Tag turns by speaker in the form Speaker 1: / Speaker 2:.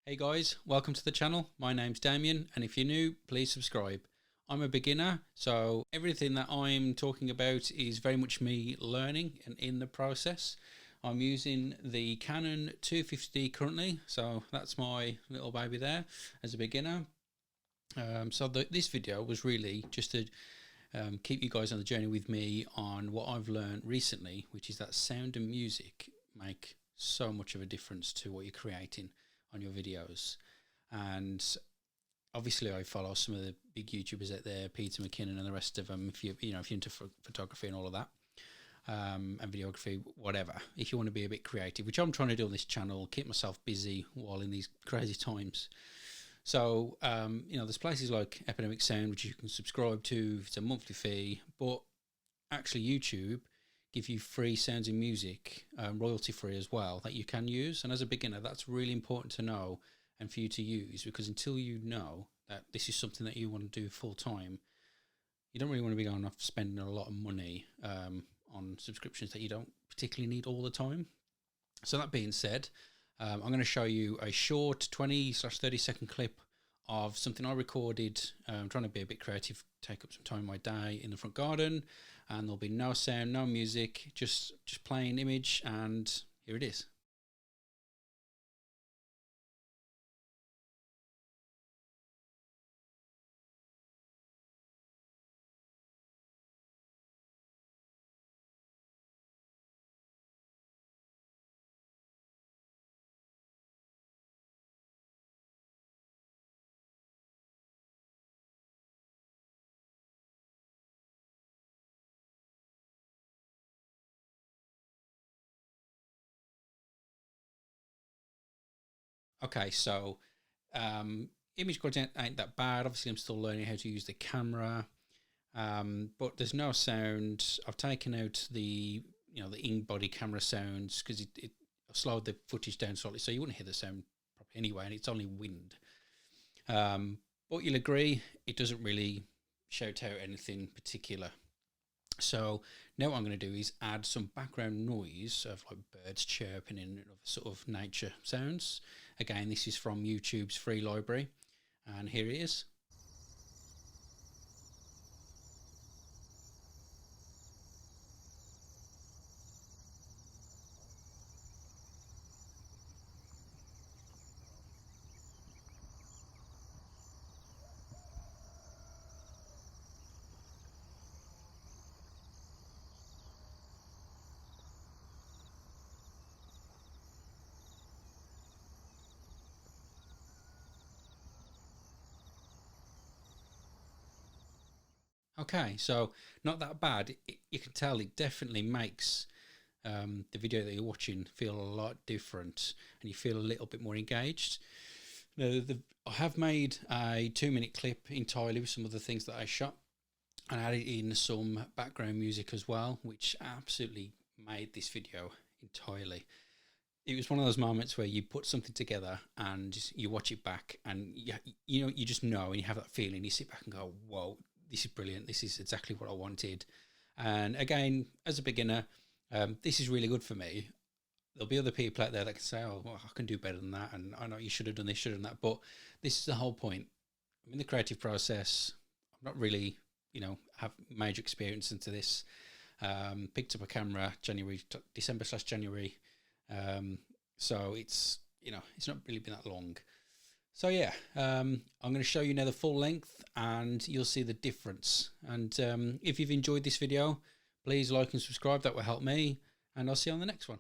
Speaker 1: Hey guys, welcome to the channel. My name's Damien, and if you're new, please subscribe. I'm a beginner, so everything that I'm talking about is very much me learning and in the process. I'm using the Canon 250D currently, so that's my little baby there as a beginner. This video was really just to keep you guys on the journey with me on what I've learned recently, which is that sound and music make so much of a difference to what you're creating on your videos. And obviously I follow some of the big YouTubers out there, Peter McKinnon and the rest of them, if you're into photography and all of that, and videography, whatever, if you want to be a bit creative, which I'm trying to do on this channel, keep myself busy while in these crazy times. So there's places like Epidemic Sound which you can subscribe to. It's a monthly fee, but actually YouTube give you free sounds and music, royalty free as well, that you can use. And as a beginner, that's really important to know and for you to use, because until you know that this is something that you want to do full time, you don't really want to be going off spending a lot of money on subscriptions that you don't particularly need all the time. So that being said, I'm going to show you a short 20/30 second clip of something I recorded. I'm trying to be a bit creative, take up some time in my day in the front garden, and there'll be no sound, no music, just plain image, and here it is. Okay, so image quality ain't that bad. Obviously, I'm still learning how to use the camera, but there's no sound. I've taken out the the in-body camera sounds because it slowed the footage down slightly, so you wouldn't hear the sound properly anyway, and it's only wind. But you'll agree, it doesn't really shout out anything particular. So now what I'm going to do is add some background noise of like birds chirping and other sort of nature sounds. Again, this is from YouTube's free library, and here it is. Okay, so not that bad. You can tell it definitely makes the video that you're watching feel a lot different, and you feel a little bit more engaged. Now, I have made a 2-minute clip entirely with some of the things that I shot, and added in some background music as well, which absolutely made this video entirely. It was one of those moments where you put something together and you watch it back, and you just know, and you have that feeling. You sit back and go, "Whoa, this is brilliant! This is exactly what I wanted." And again, as a beginner, this is really good for me. There'll be other people out there that can say, "Oh, well, I can do better than that," and I know you should have done this, should have done that. But this is the whole point. I'm in the creative process. I'm not really, have major experience into this. Picked up a camera December/January. So it's not really been that long. So yeah, I'm going to show you now the full length, and you'll see the difference. And if you've enjoyed this video, please like and subscribe. That will help me, and I'll see you on the next one.